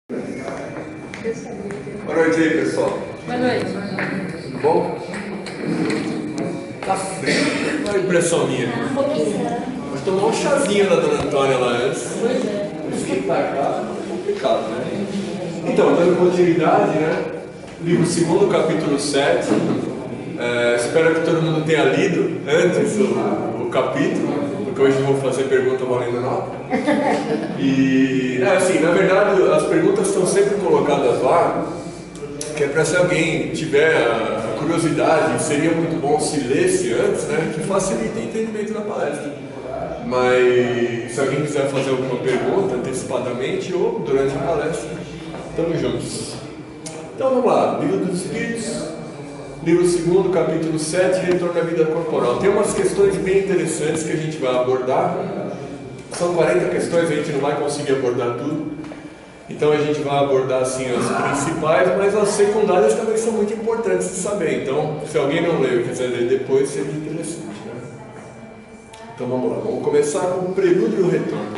Boa noite aí, pessoal. Boa noite. Tudo bom? Tá frio. Qual a impressão minha? Vou tomar um chazinho da Dona Antônia lá antes. Pois é. Esquentar cá é complicado, né? Então, dando continuidade, né? Livro 2, capítulo 7. Espero que todo mundo tenha lido antes o capítulo, porque hoje eu vou fazer pergunta valendo nota. E, assim, na verdade, as perguntas estão sempre colocadas lá, que é para se alguém tiver a curiosidade, seria muito bom se lesse antes, né? Que facilita o entendimento da palestra. Mas se alguém quiser fazer alguma pergunta antecipadamente ou durante a palestra, estamos juntos. Então vamos lá, Livro dos Espíritos, livro 2, capítulo 7, Retorno à Vida Corporal. Tem umas questões bem interessantes que a gente vai abordar. São 40 questões, a gente não vai conseguir abordar tudo. Então a gente vai abordar assim as principais, mas as secundárias também são muito importantes de saber. Então, se alguém não leu e quiser ler depois, seria interessante, né? Então vamos lá, vamos começar com o Prelúdio do Retorno.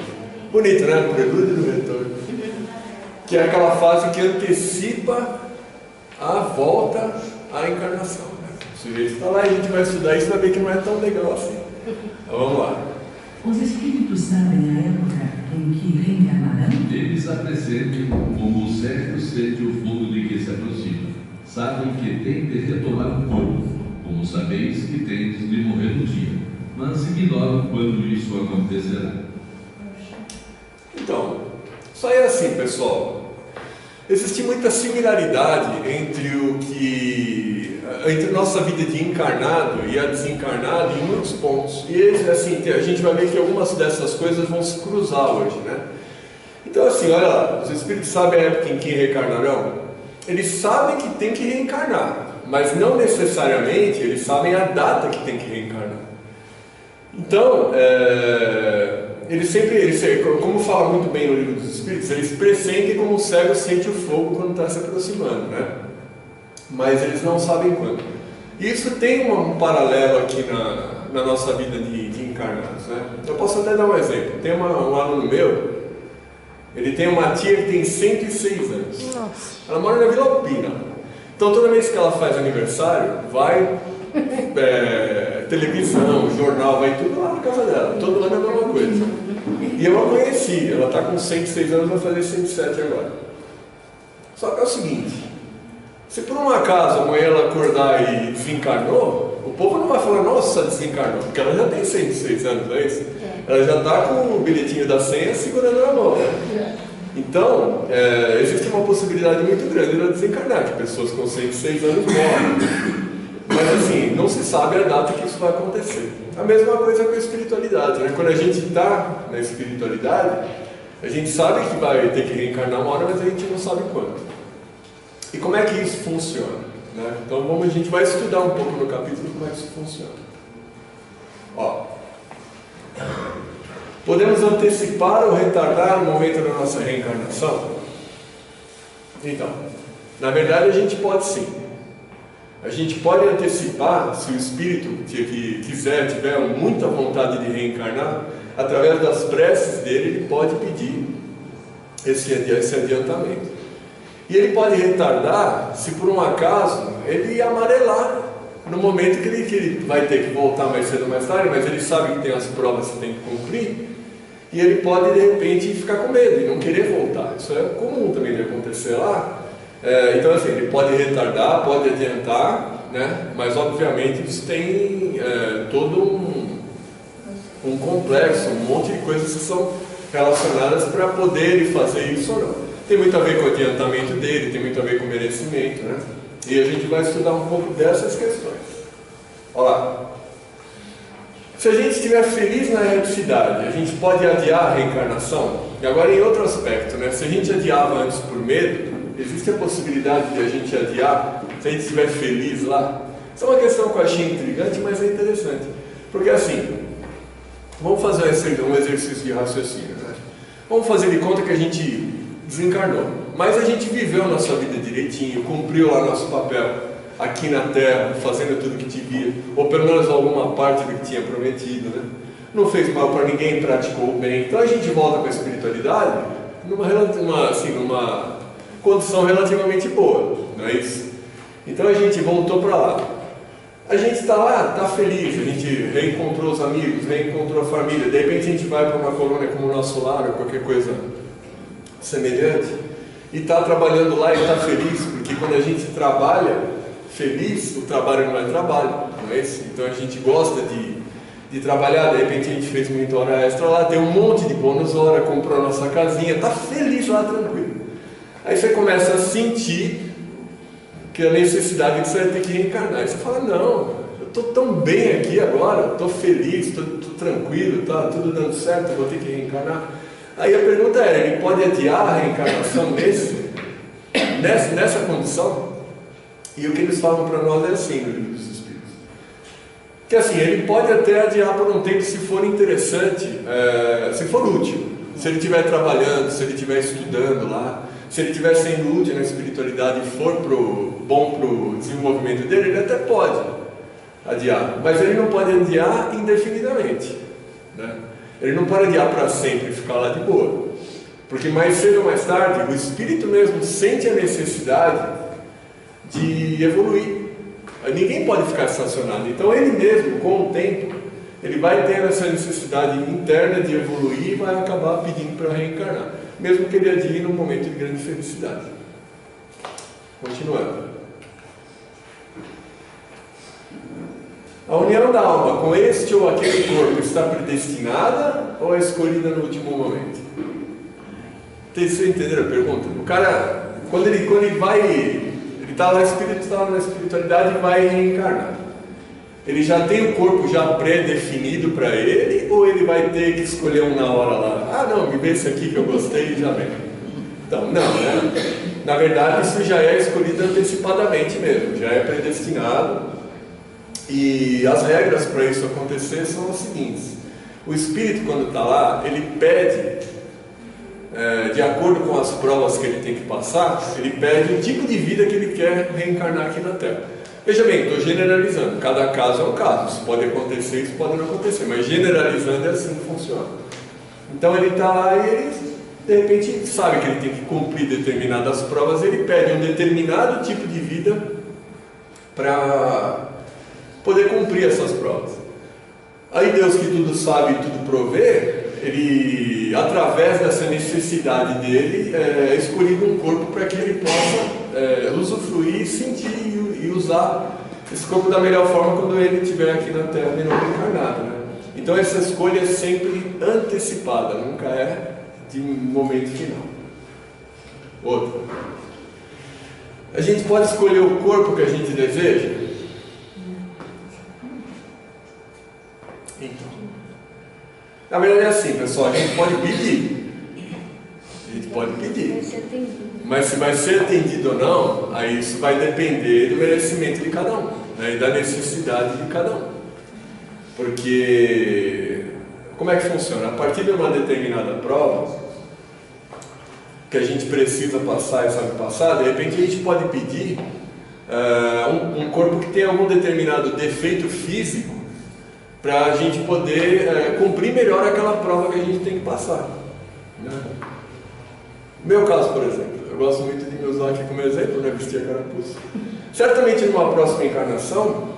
Bonito, né? O Prelúdio do Retorno. Que é aquela fase que antecipa a volta à encarnação, né? O sujeito está lá e a gente vai estudar isso e vai ver que não é tão legal assim. Então vamos lá. Os espíritos sabem a época em que reencarnarão? Eles apresentem como o cérebro sente o fogo de que se aproxima. Sabem que tem de retomar o corpo, como sabeis que tendes de morrer no dia, mas ignoram quando isso acontecerá. Então, isso aí é assim, pessoal. Existe muita similaridade entre nossa vida de encarnado e a desencarnado em muitos pontos. E assim, a gente vai ver que algumas dessas coisas vão se cruzar hoje, né? Então assim, olha lá, os espíritos sabem a época em que reencarnarão? Eles sabem que tem que reencarnar, mas não necessariamente eles sabem a data que tem que reencarnar. Então, eles, como fala muito bem no Livro dos Espíritos, eles pressentem como o cego sente o fogo quando está se aproximando, né? Mas eles não sabem quando. Isso tem um paralelo aqui na nossa vida de encarnados, né? Eu posso até dar um exemplo. Tem um aluno meu, ele tem uma tia que tem 106 anos. Nossa. Ela mora na Vila Alpina. Então toda vez que ela faz aniversário, vai televisão, jornal, vai tudo lá na casa dela. Todo ano é a mesma coisa. E eu a conheci, ela está com 106 anos, vai fazer 107 agora. Só que é o seguinte, se por um acaso amanhã ela acordar e desencarnou, o povo não vai falar, nossa, desencarnou, porque ela já tem 106 anos, não é isso? Ela já está com o bilhetinho da senha segurando na mão, né? Então, existe uma possibilidade muito grande de ela desencarnar, que pessoas com 106 anos morrem. Mas assim, não se sabe a data que isso vai acontecer. A mesma coisa com a espiritualidade, né? Quando a gente está na espiritualidade, a gente sabe que vai ter que reencarnar uma hora, mas a gente não sabe quando. E como é que isso funciona, né? Então a gente vai estudar um pouco no capítulo como é que isso funciona. Ó, podemos antecipar ou retardar o momento da nossa reencarnação? Então, na verdade a gente pode sim. A gente pode antecipar, se o espírito que tiver muita vontade de reencarnar, através das preces dele, ele pode pedir esse adiantamento. E ele pode retardar, se por um acaso ele amarelar no momento que ele vai ter que voltar mais cedo ou mais tarde, mas ele sabe que tem as provas que tem que cumprir, e ele pode de repente ficar com medo e não querer voltar. Isso é comum também de acontecer lá. Então assim, ele pode retardar, pode adiantar, né? Mas obviamente isso tem todo um complexo, um monte de coisas que são relacionadas para poder ele fazer isso ou não. Tem muito a ver com o adiantamento dele, tem muito a ver com o merecimento, né? E a gente vai estudar um pouco dessas questões. Olha lá. Se a gente estiver feliz na erraticidade, a gente pode adiar a reencarnação? E agora em outro aspecto, né? Se a gente adiava antes por medo, existe a possibilidade de a gente adiar se a gente estiver feliz lá? Isso é uma questão que eu achei intrigante, mas é interessante. Porque assim, vamos fazer um exercício de raciocínio, né? Vamos fazer de conta que a gente desencarnou, mas a gente viveu a nossa vida direitinho, cumpriu lá nosso papel aqui na Terra, fazendo tudo que devia, ou pelo menos alguma parte do que tinha prometido, né? Não fez mal para ninguém, praticou o bem. Então a gente volta com a espiritualidade numa condição relativamente boa, não é isso? Então a gente voltou para lá. A gente está lá, está feliz, a gente reencontrou os amigos, reencontrou a família, de repente a gente vai para uma colônia como o Nosso Lar ou qualquer coisa semelhante e está trabalhando lá e está feliz, porque quando a gente trabalha feliz, o trabalho não é trabalho, não é isso? Então a gente gosta de trabalhar, de repente a gente fez muita hora extra lá, tem um monte de bônus hora, comprou a nossa casinha, está feliz lá, tranquilo. Aí você começa a sentir que a necessidade de você ter que reencarnar. Aí você fala, não, eu estou tão bem aqui agora, estou feliz, estou tranquilo, está tudo dando certo, vou ter que reencarnar. Aí a pergunta é, ele pode adiar a reencarnação nessa condição? E o que eles falam para nós é assim, no Livro dos Espíritos. Que assim, ele pode até adiar por um tempo se for interessante, se for útil. Se ele estiver trabalhando, se ele estiver estudando lá, se ele estiver sendo útil na espiritualidade e for bom para o desenvolvimento dele, ele até pode adiar. Mas ele não pode adiar indefinidamente, né? Ele não pode adiar para sempre e ficar lá de boa. Porque mais cedo ou mais tarde, o espírito mesmo sente a necessidade de evoluir. Ninguém pode ficar estacionado. Então ele mesmo, com o tempo, ele vai ter essa necessidade interna de evoluir e vai acabar pedindo para reencarnar, mesmo que ele adie num momento de grande felicidade. Continuando. A união da alma com este ou aquele corpo está predestinada ou é escolhida no último momento? Vocês entenderam a pergunta? O cara, quando ele vai, ele está lá na espiritualidade e vai reencarnar. Ele já tem o corpo já pré-definido para ele, ou ele vai ter que escolher um na hora lá? Ah, não, me vê esse aqui que eu gostei e já vem. Então, não, né? Na verdade, isso já é escolhido antecipadamente mesmo, já é predestinado. E as regras para isso acontecer são as seguintes. O espírito, quando está lá, ele pede, de acordo com as provas que ele tem que passar, ele pede o tipo de vida que ele quer reencarnar aqui na Terra. Veja bem, estou generalizando, cada caso é um caso, isso pode acontecer, isso pode não acontecer, mas generalizando é assim que funciona. Então ele está lá e ele, de repente, sabe que ele tem que cumprir determinadas provas, ele pede um determinado tipo de vida para poder cumprir essas provas. Aí Deus, que tudo sabe e tudo provê, ele, através dessa necessidade dele, é escolhido um corpo para que ele possa usufruir, sentir e usar esse corpo da melhor forma quando ele estiver aqui na Terra e não reencarnado, né? Então essa escolha é sempre antecipada, nunca é de um momento final. Outra. A gente pode escolher o corpo que a gente deseja? Então, na verdade é assim, pessoal, a gente pode pedir. A gente pode pedir. Mas se vai ser atendido ou não, aí isso vai depender do merecimento de cada um, né, e da necessidade de cada um. Porque, como é que funciona? A partir de uma determinada prova, que a gente precisa passar e sabe passar, de repente a gente pode pedir um corpo que tem algum determinado defeito físico, para a gente poder cumprir melhor aquela prova que a gente tem que passar, né? No meu caso, por exemplo, eu gosto muito de me usar aqui como exemplo, né? Vestir a carapuça. Certamente numa próxima encarnação,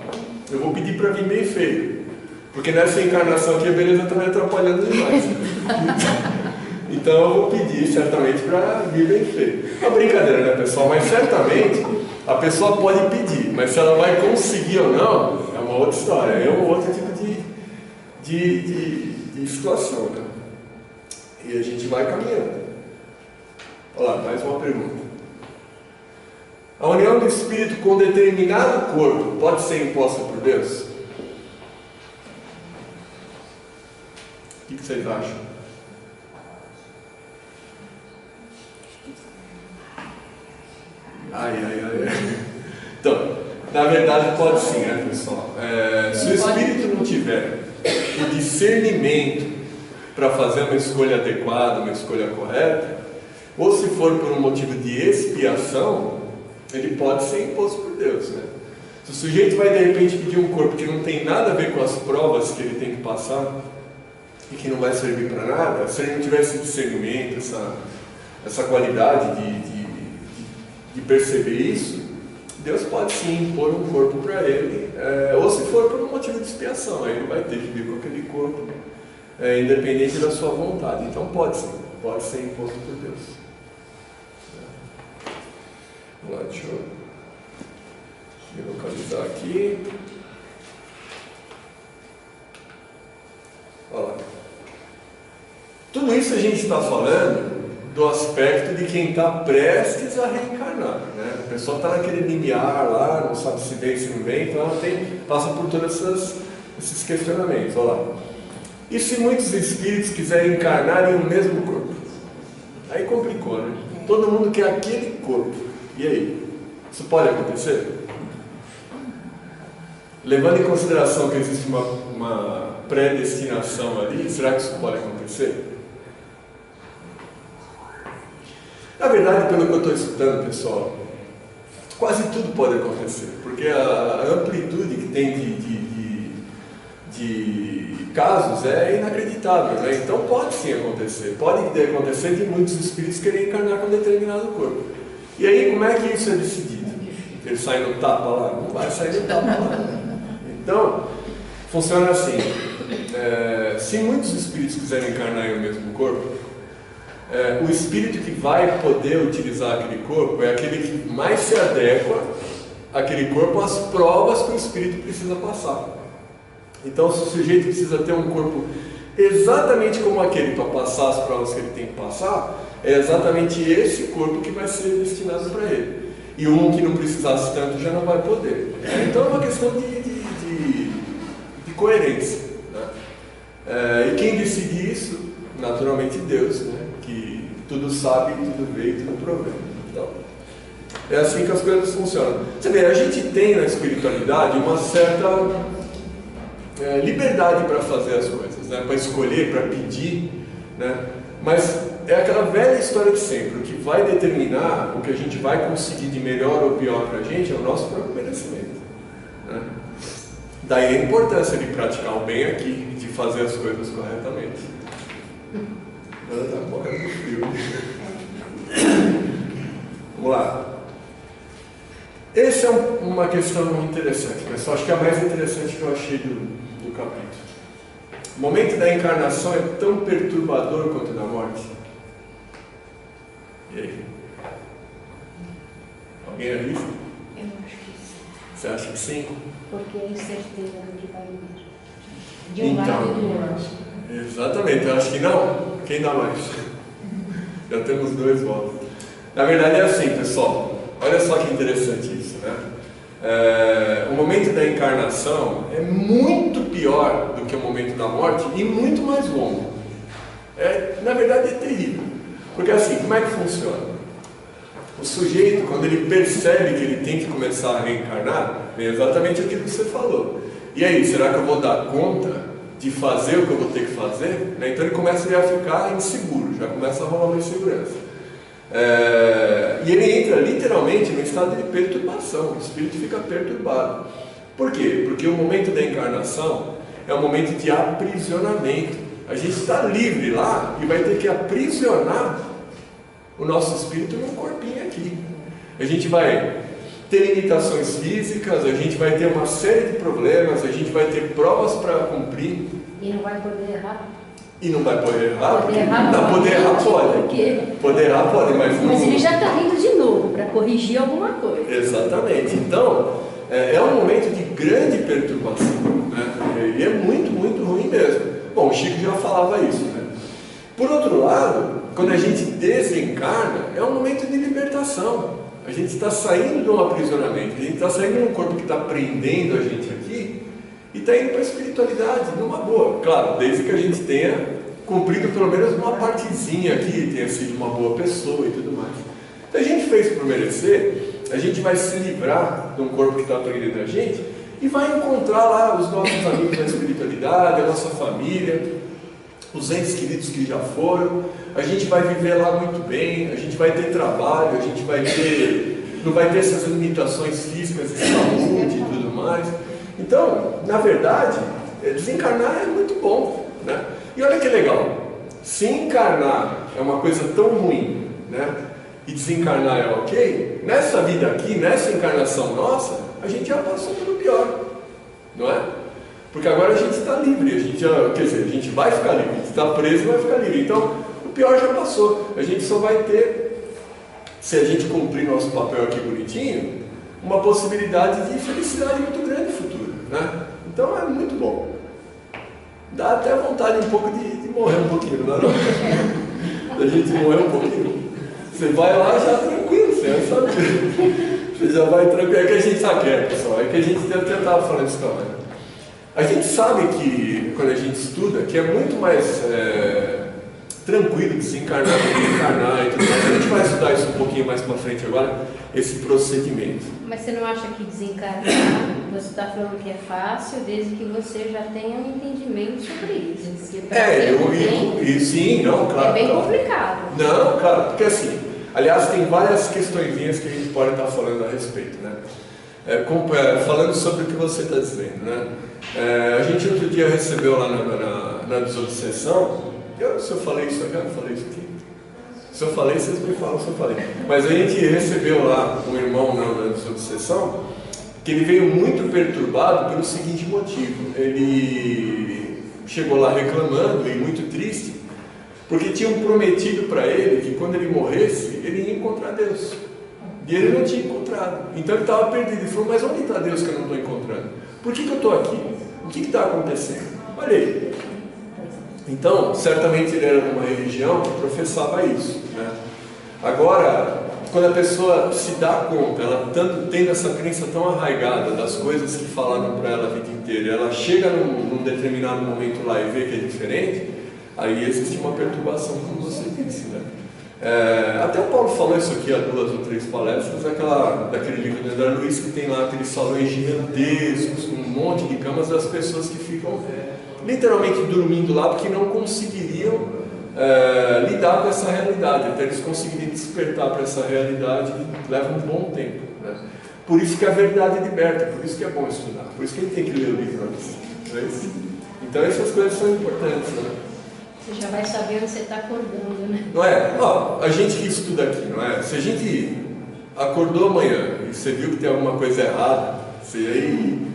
eu vou pedir para vir bem feio, porque nessa encarnação aqui a beleza está me atrapalhando demais. Então eu vou pedir certamente para vir bem feio. É uma brincadeira, né, pessoal? Mas certamente a pessoa pode pedir, mas se ela vai conseguir ou não, é uma outra história, é um outro tipo de situação, né? E a gente vai caminhando. Olha lá, mais uma pergunta. A união do espírito com determinado corpo pode ser imposta por Deus? O que vocês acham? Ai. Então, na verdade pode sim, né, pessoal? Se o espírito não tiver o discernimento para fazer uma escolha adequada, uma escolha correta, ou se for por um motivo de expiação, ele pode ser imposto por Deus, né? Se o sujeito vai de repente pedir um corpo que não tem nada a ver com as provas que ele tem que passar e que não vai servir para nada, se ele não tiver esse discernimento, essa qualidade de de perceber isso, Deus pode sim impor um corpo para ele, ou se for por um motivo de expiação, aí ele vai ter que vir com aquele corpo, independente da sua vontade. Então pode ser imposto por Deus. Vamos lá, deixa eu me localizar aqui. Olha lá. Tudo isso a gente está falando do aspecto de quem está prestes a reencarnar, né? A pessoa está naquele limiar lá, não sabe se vem, se não vem, então ela passa por todos esses questionamentos. Olha lá. E se muitos espíritos quiserem encarnar em um mesmo corpo? Aí complicou, né? Todo mundo quer aquele corpo. E aí? Isso pode acontecer? Levando em consideração que existe uma predestinação ali, será que isso pode acontecer? Na verdade, pelo que eu estou escutando, pessoal, quase tudo pode acontecer, porque a amplitude que tem de casos é inacreditável, né? Então pode sim acontecer, pode acontecer de muitos espíritos querem encarnar com determinado corpo. E aí, como é que isso é decidido? Ele sai no tapa lá? Não vai sair no tapa lá. Então, funciona assim, se muitos espíritos quiserem encarnar em um mesmo corpo, o espírito que vai poder utilizar aquele corpo é aquele que mais se adequa àquele corpo às provas que o espírito precisa passar. Então, se o sujeito precisa ter um corpo exatamente como aquele para passar as provas que ele tem que passar, é exatamente esse corpo que vai ser destinado para ele. E um que não precisasse tanto já não vai poder. Então é uma questão de coerência, né? E quem decide isso, naturalmente Deus, né? Que tudo sabe, tudo vê e tudo provê. Então, é assim que as coisas funcionam. Você vê, a gente tem na espiritualidade uma certa liberdade para fazer as coisas, né? Para escolher, para pedir, né? Mas é aquela velha história de sempre. O que vai determinar o que a gente vai conseguir de melhor ou pior para a gente é o nosso próprio merecimento, né? Daí a importância de praticar o bem aqui, de fazer as coisas corretamente. Ela está morrendo de frio. Vamos lá. Essa é uma questão interessante, pessoal. Acho que é a mais interessante que eu achei do capítulo. O momento da encarnação é tão perturbador quanto o da morte? E aí? Alguém arrisca? Eu acho que sim. Você acha que sim? Porque é incerteza do que vai vir. De um lado e do outro. Exatamente, eu acho que não. Quem dá mais? Já temos 2 votos. Na verdade é assim, pessoal. Olha só que interessante isso, né? O momento da encarnação é muito pior do que o momento da morte e muito mais longo. Na verdade é terrível. Porque assim, como é que funciona? O sujeito, quando ele percebe que ele tem que começar a reencarnar, é exatamente aquilo que você falou. E aí, será que eu vou dar conta de fazer o que eu vou ter que fazer? Então ele começa a ficar inseguro, já começa a rolar uma insegurança. E ele entra literalmente no estado de perturbação, o espírito fica perturbado. Por quê? Porque o momento da encarnação é um momento de aprisionamento. A gente está livre lá e vai ter que aprisionar o nosso espírito num corpinho aqui. A gente vai ter limitações físicas, a gente vai ter uma série de problemas, a gente vai ter provas para cumprir. E não vai poder errar. E não vai poder errar? Poder errar não. Poder errar pode. Poder errar pode, mas não. Mas ele já está rindo de novo, para corrigir alguma coisa. Exatamente. Então, é um momento de grande perturbação, né? E é muito, muito ruim mesmo. Bom, o Chico já falava isso, né? Por outro lado, quando a gente desencarna, é um momento de libertação. A gente está saindo de um aprisionamento, a gente está saindo de um corpo que está prendendo a gente aqui e está indo para a espiritualidade, numa boa. Claro, desde que a gente tenha cumprido pelo menos uma partezinha aqui, tenha sido uma boa pessoa e tudo mais. Se a gente fez por merecer, a gente vai se livrar de um corpo que está prendendo a gente e vai encontrar lá os nossos amigos da espiritualidade, a nossa família, os entes queridos que já foram. A gente vai viver lá muito bem, a gente vai ter trabalho, a gente vai ter, não vai ter essas limitações físicas de saúde e tudo mais. Então, na verdade, desencarnar é muito bom, né? E olha que legal, se encarnar é uma coisa tão ruim, né? e desencarnar é ok, nessa vida aqui, nessa encarnação nossa, a gente já passou pelo pior, não é? Porque agora a gente está livre, a gente já, quer dizer, a gente vai ficar livre, a gente está preso e vai ficar livre. Então, o pior já passou. A gente só vai ter, se a gente cumprir nosso papel aqui bonitinho, uma possibilidade de felicidade muito grande no futuro, né? Então é muito bom. Dá até vontade um pouco de morrer um pouquinho, não é não? Da gente morrer um pouquinho. Você vai lá já tranquilo, você sabe. Você já vai tranquilo. É que a gente sabe, pessoal, é que a gente deve tentar falando isso também. A gente sabe que, quando a gente estuda, que é muito mais tranquilo desencarnar do que encarnar e tudo mais. A gente vai estudar isso um pouquinho mais para frente agora, esse procedimento. Mas você não acha que desencarnar, você está falando que é fácil, desde que você já tenha um entendimento sobre isso? Sim, não, claro. É bem claro. complicado. Não, claro, porque assim, aliás, tem várias questõezinhas que a gente pode estar falando a respeito, né? Falando sobre o que você está dizendo, né? A gente outro dia recebeu lá na desobsessão, se eu falei isso aqui, eu não falei isso aqui. Se eu falei, vocês me falam se eu falei. Mas a gente recebeu lá um irmão na desobsessão, que ele veio muito perturbado pelo seguinte motivo. Ele chegou lá reclamando e muito triste, porque tinham prometido para ele que quando ele morresse, ele ia encontrar Deus. E ele não tinha encontrado. Então ele estava perdido. Ele falou, mas onde está Deus que eu não estou encontrando? Por que eu estou aqui? O que está acontecendo? Olha aí. Então, certamente ele era de uma religião que professava isso, né? Agora, quando a pessoa se dá conta, ela tendo essa crença tão arraigada das coisas que falaram para ela a vida inteira, ela chega num determinado momento lá e vê que é diferente, aí existe uma perturbação, como você disse, né? Até o Paulo falou isso aqui há 2 ou 3 palestras, daquele livro do André Luiz, que tem lá aqueles salões gigantescos, com um monte de camas das pessoas que ficam literalmente dormindo lá porque não conseguiriam lidar com essa realidade. Até eles conseguirem despertar para essa realidade leva um bom tempo, né? Por isso que a verdade liberta, por isso que é bom estudar, por isso que a gente tem que ler o livro antes, não é isso? Então essas coisas são importantes, né? Você já vai saber onde você está acordando, né? Não é? Ó, a gente que estuda aqui, não é? Se a gente acordou amanhã e você viu que tem alguma coisa errada, você aí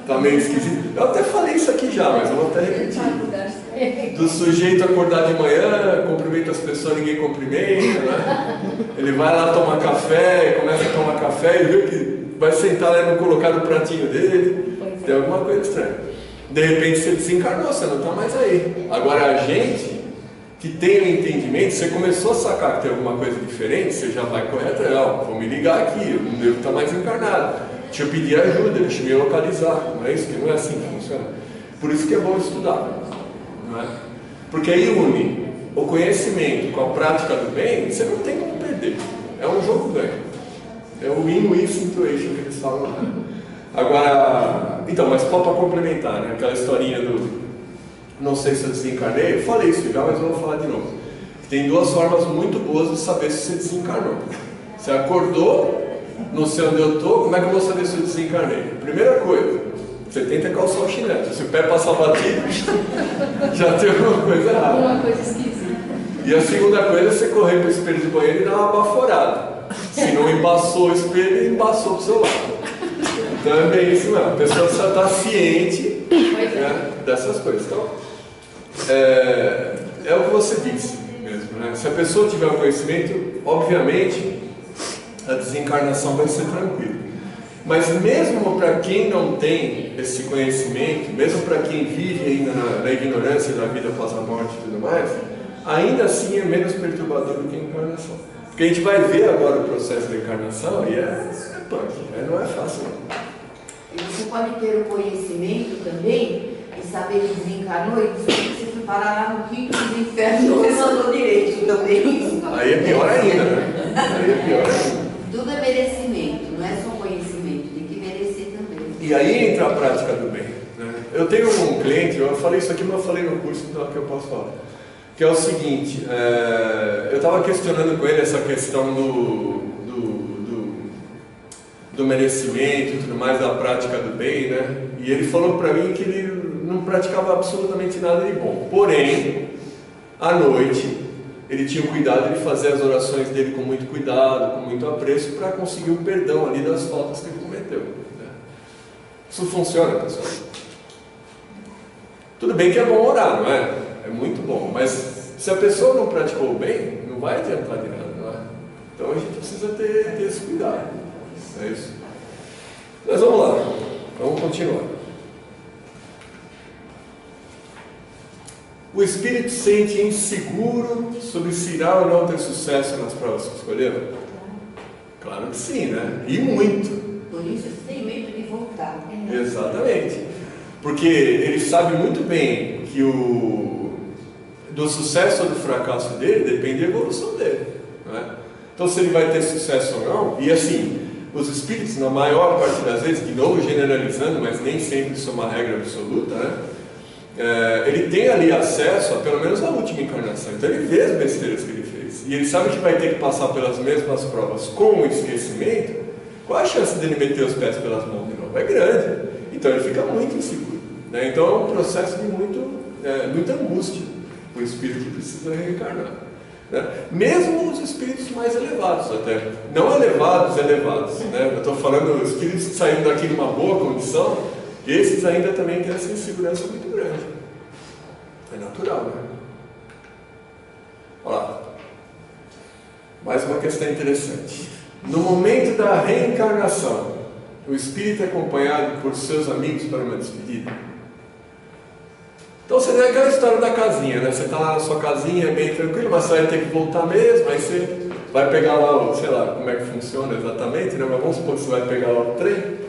tá meio esquisito. Eu até falei isso aqui já, mas eu vou até repetir. Do sujeito acordar de manhã, cumprimenta as pessoas, ninguém cumprimenta, né? Ele vai lá tomar café, começa a tomar café e viu que vai sentar lá e não colocar no pratinho dele. Tem alguma coisa estranha. De repente você desencarnou, você não está mais aí. Agora a gente que tem o entendimento, você começou a sacar que tem alguma coisa diferente, você já vai correr atrás. Vou me ligar aqui, eu não devo estar mais encarnado. Deixa eu pedir ajuda, deixa eu me localizar. Não é isso? Que não é assim que funciona. Por isso que é bom estudar, não é? Porque aí une o conhecimento com a prática do bem, você não tem como perder. É um jogo ganho. É o win-win situation que eles falam lá. Agora, então, mas só para complementar, né? Aquela historinha do não sei se eu desencarnei, eu falei isso já, mas eu vou falar de novo. Tem 2 formas muito boas de saber se você desencarnou. Você acordou, não sei onde eu estou, como é que eu vou saber se eu desencarnei? Primeira coisa, você tenta calçar o chinelo. Se o pé passar batido, já tem alguma coisa errada. Alguma coisa esquisita. E a segunda coisa é você correr para o espelho do banheiro e dar uma baforada. Se não embaçou o espelho, embaçou para o seu lado. Então é bem isso mesmo, a pessoa só está ciente, né, dessas coisas. Então, é o que você disse mesmo, né? Se a pessoa tiver o conhecimento, obviamente, a desencarnação vai ser tranquila. Mas mesmo para quem não tem esse conhecimento, mesmo para quem vive ainda na ignorância da vida após a morte e tudo mais, ainda assim é menos perturbador do que a encarnação. Porque a gente vai ver agora o processo da encarnação e é punk, não é fácil não. E você pode ter o conhecimento também e saber que desencarnou e você foi parar lá no quinto dos infernos, não mandou direito também. Aí é pior ainda, né? Aí é pior ainda. Tudo é merecimento, não é só conhecimento, tem que merecer também. E aí entra a prática do bem, né? Eu tenho um cliente, eu falei isso aqui, mas eu falei no curso que eu posso falar, que é o seguinte, eu estava questionando com ele essa questão do merecimento e tudo mais, da prática do bem, né? E ele falou para mim que ele não praticava absolutamente nada de bom. Porém, à noite, ele tinha o cuidado de fazer as orações dele com muito cuidado, com muito apreço, para conseguir o perdão ali das faltas que ele cometeu. Isso funciona, pessoal? Tudo bem que é bom orar, não é? É muito bom, mas se a pessoa não praticou bem, não vai adiantar de nada, não é? Então a gente precisa ter esse cuidado. É isso. Mas vamos lá, vamos continuar. O espírito se sente inseguro sobre se irá ou não ter sucesso nas provas que escolheu? Claro que sim, né? E muito. Por isso tem medo de voltar. Exatamente. Porque ele sabe muito bem que do sucesso ou do fracasso dele depende da evolução dele, não é? Então se ele vai ter sucesso ou não, e assim, os espíritos na maior parte das vezes, de novo generalizando, mas nem sempre isso é uma regra absoluta, né? Ele tem ali acesso a pelo menos a última encarnação, então ele vê as besteiras que ele fez, e ele sabe que vai ter que passar pelas mesmas provas com o esquecimento. Qual a chance dele meter os pés pelas mãos de novo? É grande, então ele fica muito inseguro, né? Então é um processo de muita angústia para o espírito que precisa reencarnar, né? Mesmo os espíritos mais elevados, até não elevados, né? Eu estou falando os espíritos que saíram daqui numa boa condição. Esses ainda também têm essa insegurança muito grande. É natural, né? Olha lá. Mais uma questão interessante. No momento da reencarnação, o espírito é acompanhado por seus amigos para uma despedida? Então você tem aquela história da casinha, né? Você está lá na sua casinha, é bem tranquilo, mas você vai ter que voltar mesmo, aí você vai pegar lá, sei lá, como é que funciona exatamente, né? Mas vamos supor que você vai pegar lá o trem.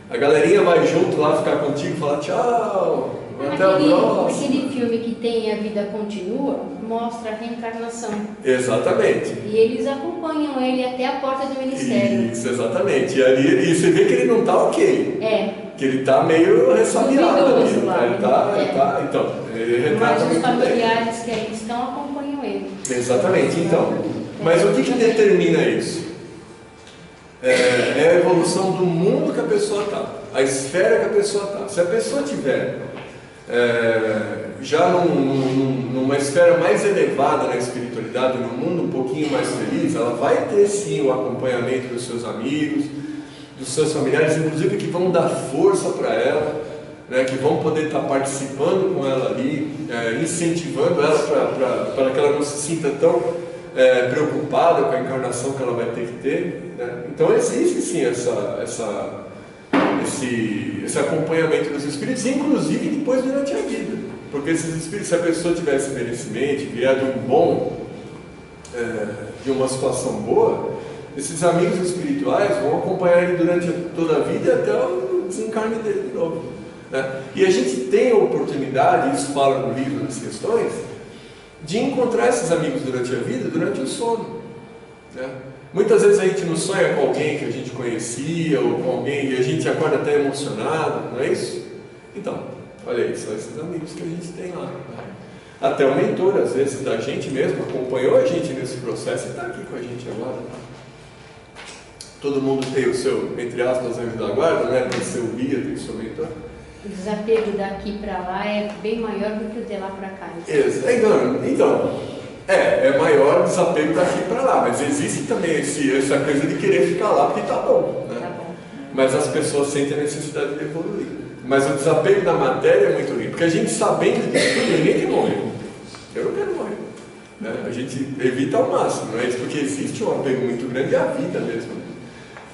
A galerinha vai junto lá ficar contigo e falar tchau, até a próxima. Aquele filme que tem A Vida Continua mostra a reencarnação. Exatamente. E eles acompanham ele até a porta do ministério. Isso, exatamente. E você vê que ele não está ok. Que ele está meio ressabiado ali. Então, ele retrata mas os muito familiares que aí estão acompanham ele. Exatamente. Então, mas o que determina isso? É a evolução do mundo que a pessoa está, a esfera que a pessoa está. Se a pessoa tiver já numa esfera mais elevada na espiritualidade, num mundo um pouquinho mais feliz, ela vai ter sim o acompanhamento dos seus amigos, dos seus familiares, inclusive que vão dar força para ela, né, que vão poder estar participando com ela ali, incentivando ela para que ela não se sinta tão preocupada com a encarnação que ela vai ter que ter, né? Então existe sim esse acompanhamento dos espíritos, inclusive depois durante a vida, porque esses espíritos, se a pessoa tivesse merecimento, vier de uma situação boa, esses amigos espirituais vão acompanhar ele durante toda a vida até o desencarne dele de novo, né? E a gente tem a oportunidade, isso fala no livro das questões, de encontrar esses amigos durante a vida, durante o sono, né? Muitas vezes a gente não sonha com alguém que a gente conhecia, ou com alguém e a gente acorda até emocionado, não é isso? Então, olha aí, são esses amigos que a gente tem lá, né? Até o mentor, às vezes, da gente mesmo, acompanhou a gente nesse processo e está aqui com a gente agora. Todo mundo tem o seu, entre aspas, anjo da guarda, né? Tem o seu guia, tem o seu mentor. O desapego daqui para lá é bem maior do que o de lá para cá. Então, é maior o desapego daqui para lá, mas existe também essa coisa de querer ficar lá porque está bom, né? Tá bom. Mas as pessoas sentem a necessidade de evoluir. Mas o desapego da matéria é muito ruim, porque a gente sabendo disso tudo, ninguém quer morrer. Eu não quero morrer, né? A gente evita ao máximo, não é isso? Porque existe um apego muito grande à vida mesmo.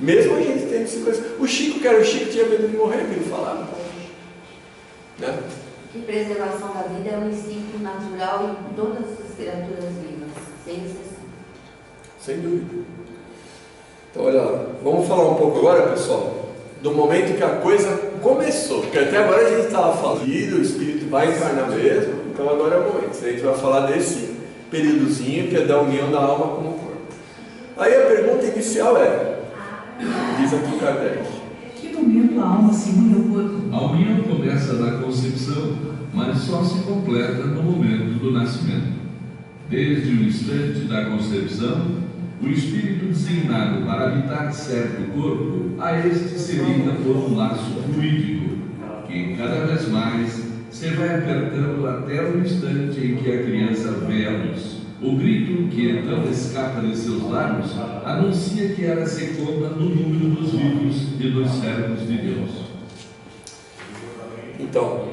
Mesmo a gente tendo essa coisa. O Chico tinha medo de morrer, que ele falava, né? Que preservação da vida é um instinto natural em todas as criaturas vivas, sem exceção. Sem dúvida. Então, olha lá, vamos falar um pouco agora, pessoal, do momento que a coisa começou, porque até agora a gente estava falando, o espírito vai encarnar mesmo, então agora é o momento. A gente vai falar desse períodozinho que é da união da alma com o corpo. Aí a pergunta inicial diz aqui Kardec, que momento a alma se une ao corpo? A união começa na concepção, mas só se completa no momento do nascimento. Desde o instante da concepção, o espírito designado para habitar certo corpo, a este se liga por um laço fluídico, que cada vez mais se vai apertando até o instante em que a criança vê a luz, o O grito que então escapa de seus lábios anuncia que ela se conta no número dos vivos e dos servos de Deus. Então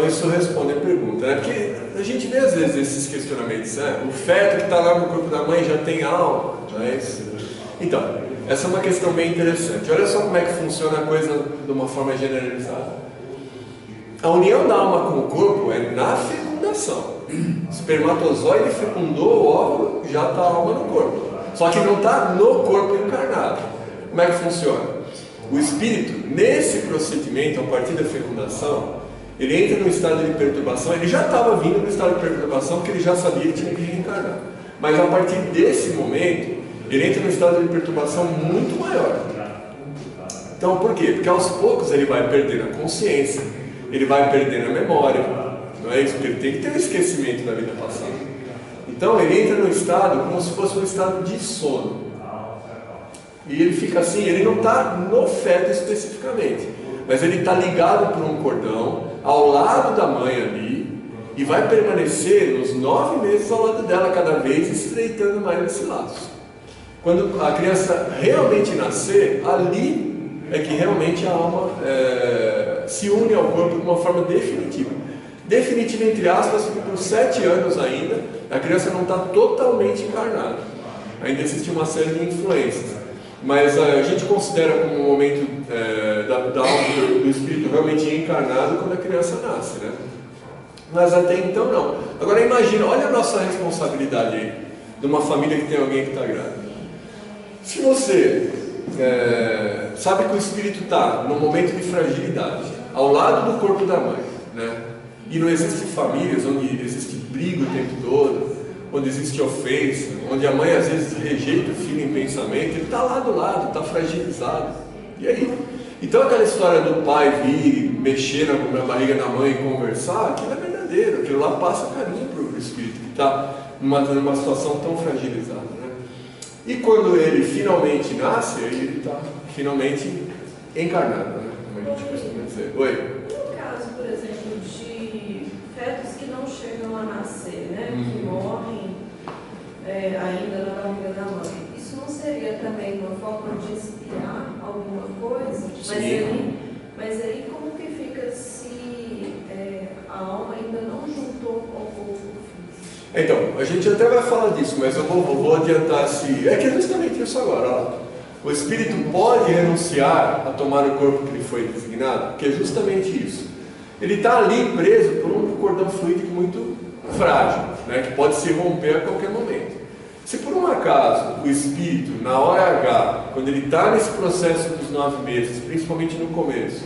isso responde a pergunta, né? Porque a gente vê às vezes esses questionamentos, né? O feto que está lá no corpo da mãe já tem alma, não é isso? Então, essa é uma questão bem interessante. Olha só como é que funciona a coisa de uma forma generalizada. A união da alma com o corpo é na fecundação. O espermatozoide fecundou o óvulo, já está a alma no corpo. Só que não está no corpo encarnado. Como é que funciona? O espírito, nesse procedimento, a partir da fecundação, ele entra num estado de perturbação. Ele já estava vindo no estado de perturbação porque ele já sabia que tinha que reencarnar. Mas a partir desse momento, ele entra num estado de perturbação muito maior. Então, por quê? Porque aos poucos ele vai perdendo a consciência, ele vai perdendo a memória, não é isso? Porque ele tem que ter um esquecimento da vida passada. Então, ele entra num estado como se fosse um estado de sono. E ele fica assim, ele não está no feto especificamente, mas ele está ligado por um cordão ao lado da mãe ali e vai permanecer nos 9 meses ao lado dela cada vez, estreitando mais esse laço. Quando a criança realmente nascer, ali é que realmente a alma se une ao corpo de uma forma definitiva. Definitiva entre aspas, porque por 7 anos ainda, a criança não está totalmente encarnada. Ainda existe uma série de influências. Mas a gente considera como um momento da alma do espírito realmente encarnado quando a criança nasce, né? Mas até então não. Agora imagina, olha a nossa responsabilidade aí, de uma família que tem alguém que está grávida. Se você sabe que o espírito está num momento de fragilidade, ao lado do corpo da mãe, né? E não existem famílias onde existe briga o tempo todo, onde existe ofensa, onde a mãe às vezes rejeita o filho em pensamento, ele está lá do lado, está fragilizado. E aí? Então aquela história do pai vir, mexer na barriga da mãe e conversar, aquilo é verdadeiro, aquilo lá passa carinho para o espírito que está numa situação tão fragilizada, né? E quando ele finalmente nasce, aí ele está finalmente encarnado, né? Como a gente costuma dizer. Oi? No caso, por exemplo, de fetos que não chegam a nascer, né? Que morrem ainda na barriga da mãe, isso não seria também uma forma de espiar alguma coisa? Sim. Mas aí como que fica se a alma ainda não juntou com o corpo físico? Então, a gente até vai falar disso, mas eu vou adiantar é que é justamente isso agora, ó. O espírito pode renunciar a tomar o corpo que lhe foi designado, porque é justamente isso. Ele está ali preso por um cordão fluídico muito frágil, né, que pode se romper a qualquer momento. Se por um acaso o espírito, na hora H, quando ele está nesse processo dos 9 meses, principalmente no começo,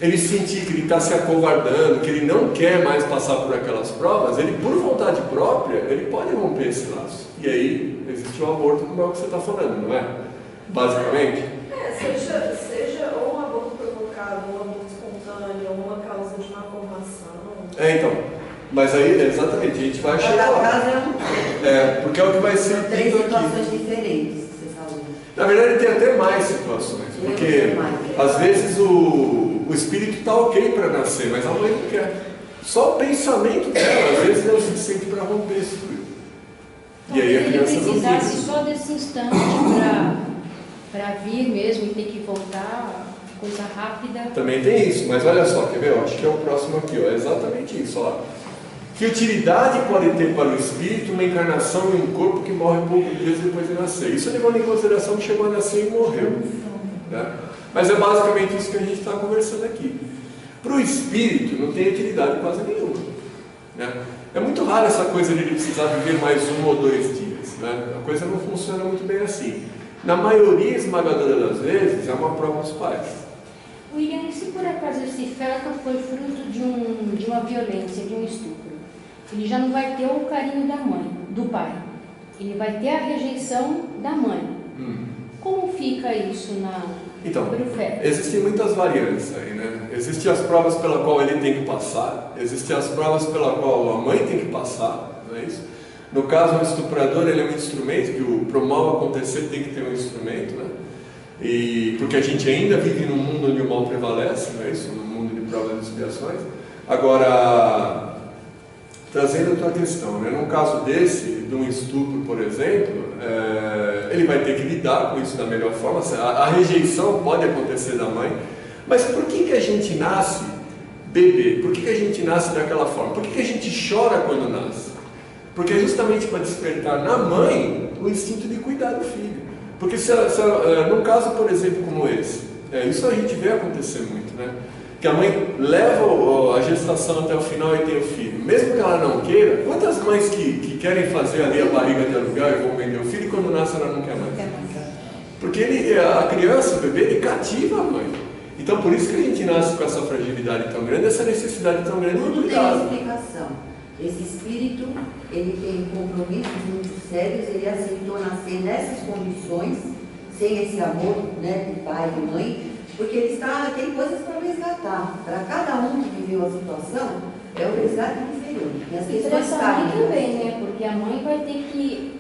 ele sentir que ele está se acovardando, que ele não quer mais passar por aquelas provas, ele, por vontade própria, ele pode romper esse laço. E aí existe o aborto, como é o que você está falando, não é? Basicamente. Seja ou um aborto provocado, ou um aborto espontâneo, ou uma causa de malformação. Então, mas aí, exatamente, a gente vai chegar lá. Cada caso porque é o que vai ser são 3 dito aqui. situações diferentes, você falou. Na verdade, tem até mais situações, porque às vezes o espírito está ok para nascer, mas a mãe não quer. Só o pensamento dela, às vezes, é o suficiente para romper esse fluido. E aí a criança não precisasse quis. só desse instante para vir mesmo e ter que voltar, coisa rápida. Também tem isso, mas olha só, quer ver? Eu acho que é o próximo aqui, ó, é exatamente isso, ó. Que utilidade pode ter para o espírito uma encarnação em um corpo que morre poucos dias depois de nascer? Isso levando em consideração que chegou a nascer e morreu, né? Mas é basicamente isso que a gente está conversando aqui. Para o espírito não tem utilidade quase nenhuma, né? É muito raro essa coisa de ele precisar viver mais 1 ou 2 dias, né? A coisa não funciona muito bem assim. Na maioria esmagadora das vezes é uma prova dos pais. William, e se por acaso esse feto foi fruto de uma violência, de um estupro? Ele já não vai ter o carinho da mãe, do pai. Ele vai ter a rejeição da mãe. Como fica isso pro feto? Existem muitas variantes aí, né? Existem as provas pela qual ele tem que passar, existem as provas pela qual a mãe tem que passar, não é isso? No caso, o estuprador, ele é um instrumento, que para o mal acontecer tem que ter um instrumento, né? Porque a gente ainda vive num mundo onde o mal prevalece, não é isso? Num mundo de provas e expiações. Agora, trazendo a tua questão, né? Num caso desse, de um estupro, por exemplo, ele vai ter que lidar com isso da melhor forma. A rejeição pode acontecer da mãe, mas por que a gente nasce bebê? Por que a gente nasce daquela forma? Por que a gente chora quando nasce? Porque é justamente para despertar na mãe o instinto de cuidar do filho. Porque num caso, por exemplo, como esse, isso a gente vê acontecer muito, né? Que a mãe leva a gestação até o final e tem o filho. Mesmo que ela não queira, quantas mães que querem fazer ali a barriga de aluguel e vão vender o filho e quando nasce ela não quer mais? Porque a criança, o bebê, ele cativa a mãe. Então por isso que a gente nasce com essa fragilidade tão grande, essa necessidade tão grande de Tudo tem cuidado. explicação. Esse espírito, ele tem compromissos muito sérios, ele aceitou nascer nessas condições, sem esse amor, né, de pai e mãe, porque ele tem coisas para resgatar. Para cada um que viveu a situação, é o resgate diferente. E as E para questões essa mãe caem. também, né? Porque a mãe vai ter que,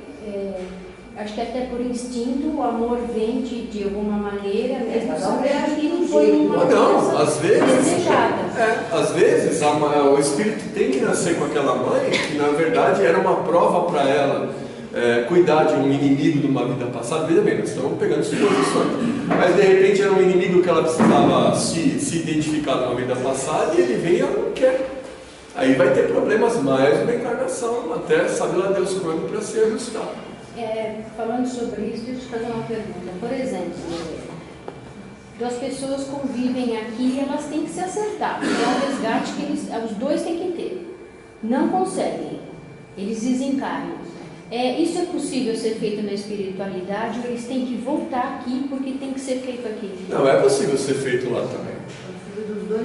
acho que até por instinto, o amor vem de alguma maneira, mesmo sabendo que não foi uma Não, às vezes, desejada. às vezes o espírito tem que nascer com aquela mãe que na verdade era uma prova para ela cuidar de um inimigo de uma vida passada. Veja bem, nós estamos pegando suposições, mas de repente era um inimigo que ela precisava se identificar numa vida passada e ele vem e ela não quer. Aí vai ter problemas mais uma encarnação, até sabe lá Deus quando, para ser ajustado. Falando sobre isso, deixa eu te fazer uma pergunta. Por exemplo, duas pessoas convivem aqui e elas têm que se acertar. É um resgate que os dois têm que ter. Não conseguem. Eles desencarnam. Isso é possível ser feito na espiritualidade ou eles têm que voltar aqui porque tem que ser feito aqui? Não, é possível ser feito lá também.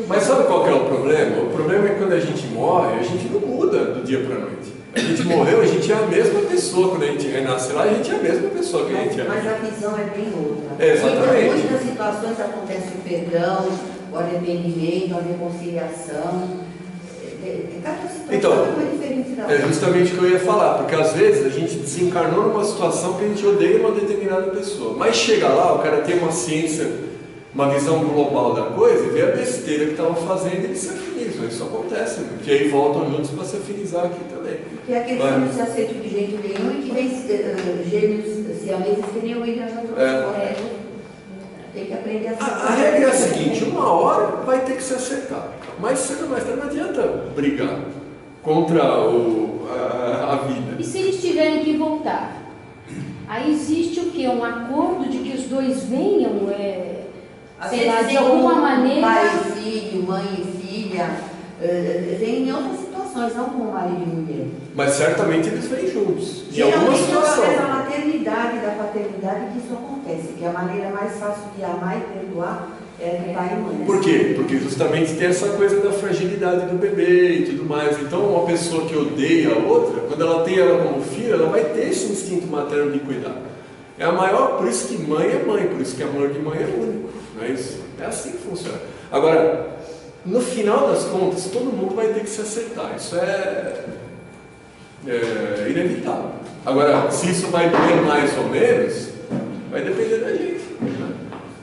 Mas sabe qual que é o problema? O problema é que quando a gente morre, a gente não muda do dia para a noite. A gente morreu, a gente é a mesma pessoa. Quando a gente renasce lá, a gente é a mesma pessoa que a gente é. Mas a visão é bem outra. Exatamente. Em muitas situações acontece o perdão, o arrependimento, a reconciliação. Cada situação Então, é uma diferente da outra. é justamente o que eu ia falar, porque às vezes a gente desencarnou numa situação que a gente odeia uma determinada pessoa. Mas chega lá, o cara tem uma ciência, uma visão global da coisa, e vê a besteira que estava fazendo e ele se afiniza. Isso acontece, né? Que aí voltam juntos para se afinizar aqui também. Porque aquele que não se aceita de jeito nenhum e que vem gêmeos siameses que nem o William já trouxe. Tem que aprender a se A regra é a seguinte, uma hora vai ter que se acertar. Mais cedo ou mais tarde não adianta brigar contra a vida. E se eles tiverem que voltar? Aí existe o quê? Um acordo de que os dois venham, sei lá, de alguma maneira... Pai e filho, mãe e filha, vem em outras situações, não com marido e mulher. Mas certamente eles vêm juntos. Em alguma Geralmente, através da situação. maternidade e da paternidade que isso acontece, que a maneira mais fácil de amar e perdoar é de pai e mãe. Por quê? Porque justamente tem essa coisa da fragilidade do bebê e tudo mais. Então, uma pessoa que odeia a outra, quando ela tem ela como filha, ela vai ter esse instinto materno de cuidar. É a maior, por isso que mãe é mãe, por isso que amor de mãe é único. Não é isso? É assim que funciona. Agora, no final das contas, todo mundo vai ter que se acertar. Isso é inevitável. Agora, se isso vai doer mais ou menos, vai depender da gente. Né?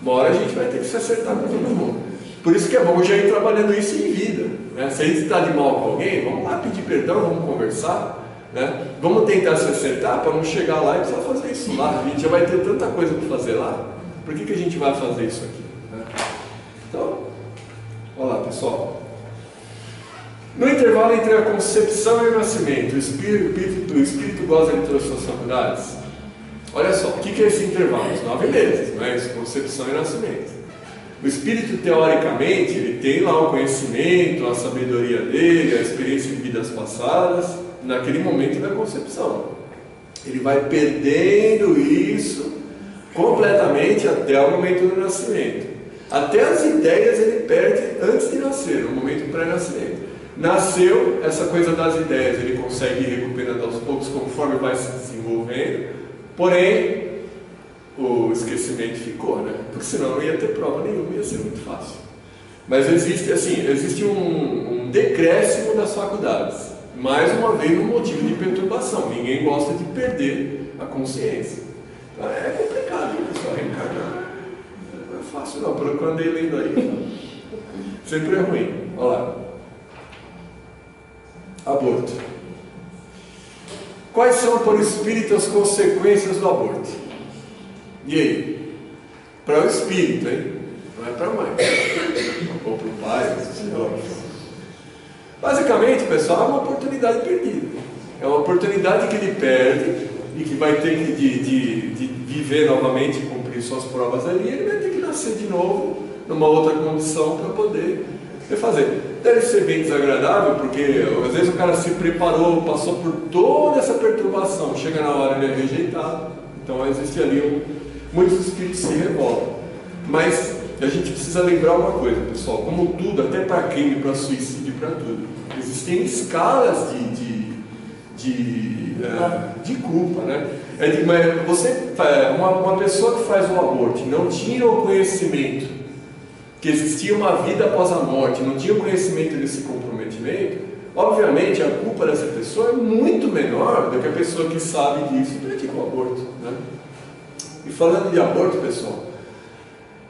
Uma hora a gente vai ter que se acertar com todo mundo. Por isso que é bom já ir trabalhando isso em vida. Né? Se a gente está de mal com alguém, vamos lá pedir perdão, vamos conversar. Né? Vamos tentar se acertar para não chegar lá e precisar fazer isso lá. A gente já vai ter tanta coisa para fazer lá. Por que a gente vai fazer isso aqui? Né? Então, olha lá, pessoal. No intervalo entre a concepção e o nascimento, o espírito goza de todas as suas faculdades? Olha só, o que é esse intervalo? Os 9 meses, não é isso? Concepção e nascimento. O espírito, teoricamente, ele tem lá o conhecimento, a sabedoria dele, a experiência de vidas passadas, naquele momento da concepção. Ele vai perdendo isso completamente até o momento do nascimento. Até as ideias ele perde antes de nascer, no momento pré-nascimento. Nasceu, essa coisa das ideias ele consegue ir recuperando aos poucos conforme vai se desenvolvendo, porém o esquecimento ficou, né? Porque senão não ia ter prova nenhuma, ia ser muito fácil. Mas existe um decréscimo das faculdades, mais uma vez um motivo de perturbação. Ninguém gosta de perder a consciência. Então é complicado, pessoal, reencarnar não é fácil não, pelo que eu andei lendo aí. Sempre é ruim. Olha lá. Aborto. Quais são para o espírito as consequências do aborto? E aí? Para o espírito, hein? Não é para a mãe. Ou para o pai, sei lá. Basicamente, pessoal, é uma oportunidade perdida. É uma oportunidade que ele perde e que vai ter que de viver novamente e cumprir suas provas ali. Ele vai ter que nascer de novo numa outra condição para poder fazer. Deve ser bem desagradável, porque às vezes o cara se preparou, passou por toda essa perturbação, chega na hora ele é rejeitado. Então existe ali muitos espíritos se revoltam. Mas a gente precisa lembrar uma coisa, pessoal, como tudo, até para crime, para suicídio, para tudo, existem escalas de culpa, né? Uma pessoa que faz um aborto e não tinha o conhecimento que existia uma vida após a morte, não tinha o conhecimento desse comprometimento, obviamente a culpa dessa pessoa é muito menor do que a pessoa que sabe disso e pratica o aborto, né? E falando de aborto, pessoal,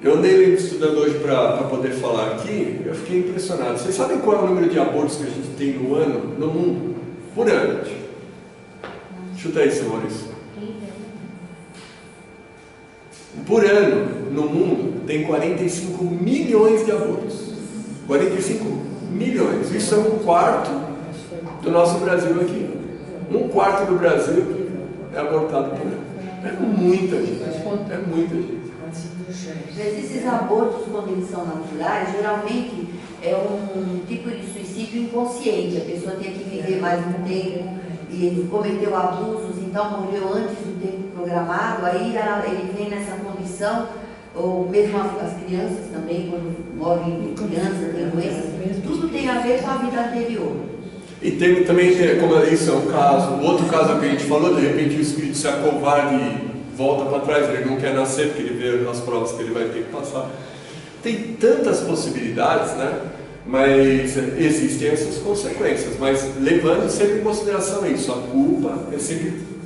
eu andei estudando hoje para poder falar aqui, eu fiquei impressionado. Vocês sabem qual é o número de abortos que a gente tem no ano, no mundo? Por ano. Chuta aí, seu Maurício. Por ano, no mundo, tem 45 milhões de abortos. 45 milhões. Isso é 1/4 do nosso Brasil aqui. 1/4 do Brasil é abortado por ano. É muita gente. É muita gente. Mas esses abortos, quando eles são naturais, geralmente é um tipo de suicídio inconsciente. A pessoa tem que viver mais um tempo e ele cometeu abusos, então morreu antes do tempo programado, aí ele vem nessa condição, ou mesmo as crianças também, quando morrem crianças, tem doenças, tudo tem a ver com a vida anterior. E também, como isso é um caso, outro caso que a gente falou, de repente o espírito se acovarda e volta para trás, ele não quer nascer porque ele vê as provas que ele vai ter que passar. Tem tantas possibilidades, né? Mas existem essas consequências, mas levando sempre em consideração isso, a culpa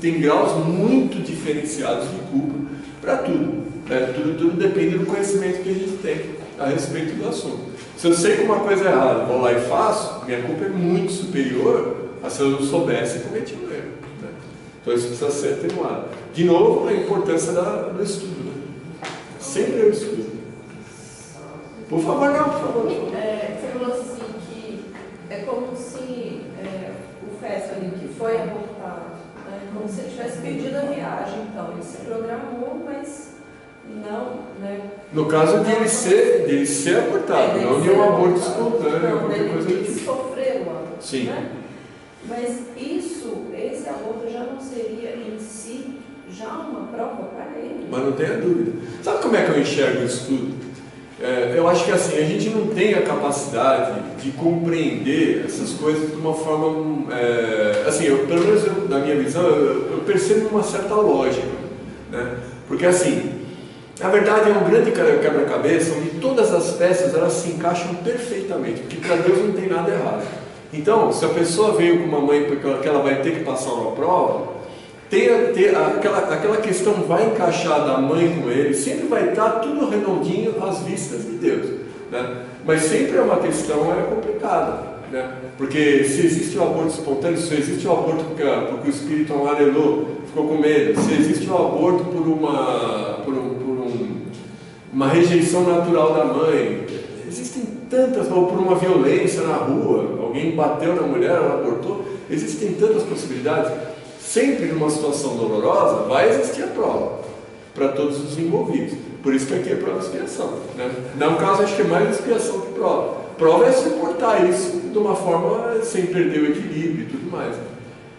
tem graus muito diferenciados de culpa para tudo, né? Tudo depende do conhecimento que a gente tem a respeito do assunto. Se eu sei que uma coisa é errada, vou lá e faço, minha culpa é muito superior a se eu não soubesse e cometi um erro, né? Então isso precisa ser atenuado. De novo, a importância do estudo, né? Sempre é o estudo. Por favor, não, por favor. Você falou assim que é como se o feto ali que foi abortado, né, como se ele tivesse perdido a viagem, então ele se programou, mas não, né? No caso de ele ser abortado, não de um aborto espontâneo, qualquer coisa do ele tipo. sofreu o aborto, Sim. né? Mas esse aborto já não seria em si já uma prova para ele? Mas não tenha dúvida. Sabe como é que eu enxergo isso tudo? Eu acho que assim, a gente não tem a capacidade de compreender essas coisas de uma forma, assim, pelo menos na minha visão, eu percebo uma certa lógica, né? Porque assim, na verdade é um grande quebra-cabeça onde todas as peças elas se encaixam perfeitamente, porque para Deus não tem nada errado. Então, se a pessoa veio com uma mãe porque ela vai ter que passar uma prova, aquela questão vai encaixar da mãe com ele, sempre vai estar tudo redondinho às vistas de Deus, né? Mas sempre é uma questão complicada, né? Porque se existe o aborto espontâneo, se existe o aborto porque o espírito amarelou, ficou com medo, se existe o aborto por uma rejeição natural da mãe, existem tantas, ou por uma violência na rua, alguém bateu na mulher, ela abortou, existem tantas possibilidades. Sempre numa situação dolorosa vai existir a prova para todos os envolvidos. Por isso que aqui é prova de expiação, né? No caso, acho que é mais expiação que prova. Prova é suportar isso de uma forma sem perder o equilíbrio e tudo mais.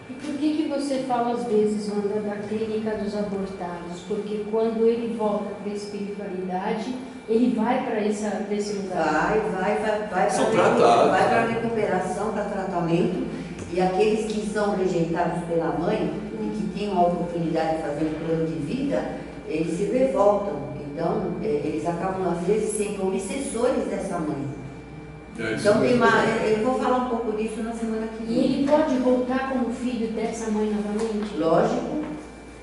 E por que você fala às vezes, Wanda, da clínica dos abortados? Porque quando ele volta para a espiritualidade, ele vai para esse lugar. Vai para a recuperação, para tratamento. E aqueles que são rejeitados pela mãe e que tinham a oportunidade de fazer um plano de vida, eles se revoltam. Então, eles acabam, às vezes, sendo obsessores dessa mãe. Então, eu vou falar um pouco disso na semana que vem. E ele pode voltar como filho dessa mãe novamente? Lógico.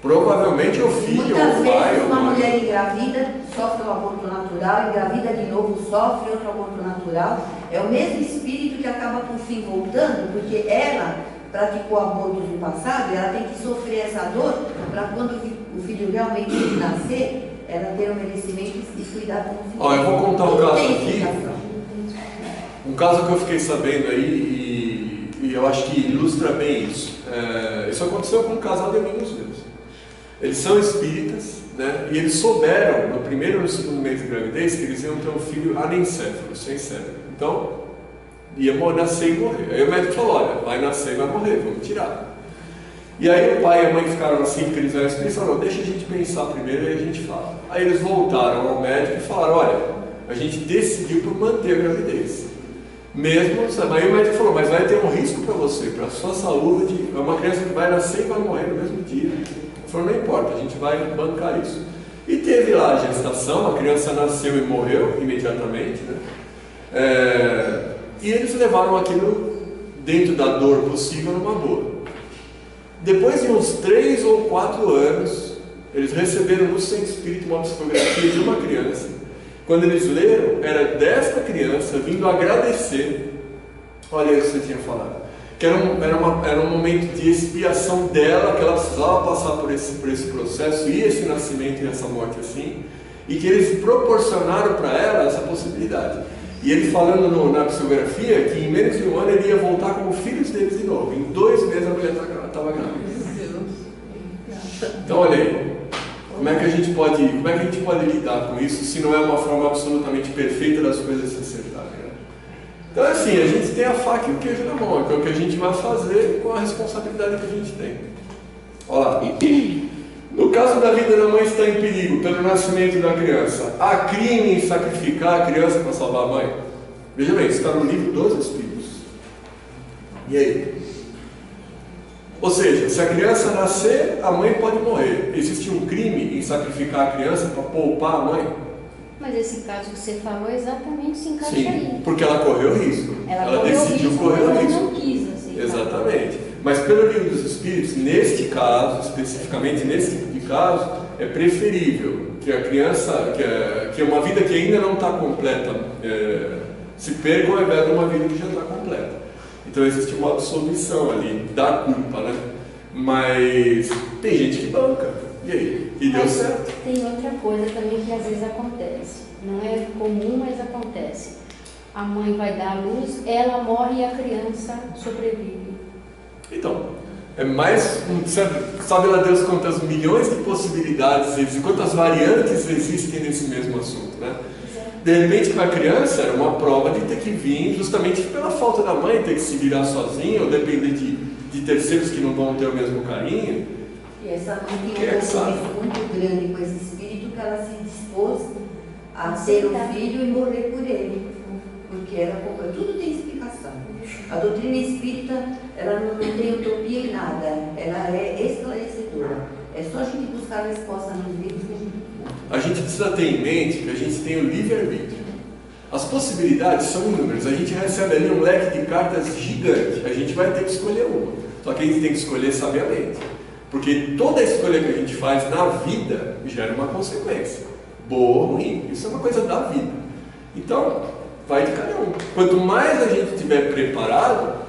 Provavelmente o filho, muitas o pai, vezes uma mulher engravida, sofre um aborto natural, engravida de novo, sofre outro aborto natural. É o mesmo espírito que acaba por fim voltando, porque ela praticou abortos no passado, ela tem que sofrer essa dor para quando o filho realmente nascer, ela ter o merecimento e cuidar como filho. Ó, eu vou contar um caso Tem aqui. explicação. Um caso que eu fiquei sabendo aí, e eu acho que ilustra bem isso. Isso aconteceu com um casal de amigos meus. Eles são espíritas, né? E eles souberam, no primeiro e no segundo mês de gravidez, que eles iam ter um filho anencéfalo, sem cérebro. Então, ia nascer e morrer. Aí o médico falou: olha, vai nascer e vai morrer, vamos tirar. E aí o pai e a mãe ficaram assim, porque eles eram espíritas, falaram: deixa a gente pensar primeiro e a gente fala. Aí eles voltaram ao médico e falaram: olha, a gente decidiu por manter a gravidez. Mesmo, aí o médico falou: mas vai ter um risco para você, para a sua saúde, é uma criança que vai nascer e vai morrer no mesmo dia. Ele falou: não importa, a gente vai bancar isso. E teve lá a gestação, a criança nasceu e morreu imediatamente, né? E eles levaram aquilo dentro da dor possível numa boa. Depois de uns 3 ou 4 anos, eles receberam no centro espírita uma psicografia de uma criança. Quando eles leram, era desta criança vindo agradecer. Olha isso que você tinha falado. Que era um momento de expiação dela, que ela precisava passar por esse processo, e esse nascimento e essa morte assim, e que eles proporcionaram para ela essa possibilidade. E ele falando na psicografia que em menos de um ano ele ia voltar como filhos deles de novo. Em 2 meses a mulher estava grávida. Então olha aí. Como é que a gente pode lidar com isso se não é uma forma absolutamente perfeita das coisas se acertarem? Né? Então assim, a gente tem a faca e o queijo na mão, que é o que a gente vai fazer com a responsabilidade que a gente tem. Olha lá. No caso da vida da mãe estar em perigo pelo nascimento da criança, há crime em sacrificar a criança para salvar a mãe? Veja bem, isso está no livro dos Espíritos. E aí? Ou seja, se a criança nascer, a mãe pode morrer. Existe um crime em sacrificar a criança para poupar a mãe? Mas esse caso que você falou exatamente se encaixa Sim, aí. porque ela correu risco. Ela decidiu correr o ela risco. não quis aceitar. Exatamente. Mas pelo livro dos Espíritos, neste caso, especificamente nesse tipo de caso, é preferível que a criança, que é uma vida que ainda não está completa, se perca ao invés de uma vida que já está completa. Então existe uma absolvição ali da culpa, né? Mas tem gente que banca. E aí? E deu certo. Tem outra coisa também que às vezes acontece. Não é comum, mas acontece. A mãe vai dar à luz, ela morre e a criança sobrevive. Então, é mais, sabe lá Deus quantas milhões de possibilidades existem, quantas variantes existem nesse mesmo assunto, né? De repente, para a criança, era uma prova de ter que vir justamente pela falta da mãe, ter que se virar sozinha, ou depender de terceiros que não vão ter o mesmo carinho. E essa mãe tem um compromisso muito grande com esse espírito que ela se dispôs a ter o filho e morrer por ele. Porque tudo tem explicação. A doutrina espírita, ela não tem utopia em nada, ela é esclarecedora. É só a gente buscar a resposta nos livros que a gente busca. A gente precisa ter em mente que a gente tem o livre-arbítrio. As possibilidades são inúmeras. A gente recebe ali um leque de cartas gigante. A gente vai ter que escolher uma. Só que a gente tem que escolher sabiamente. Porque toda escolha que a gente faz na vida gera uma consequência. Boa ou ruim. Isso é uma coisa da vida. Então, vai de cada um. Quanto mais a gente estiver preparado,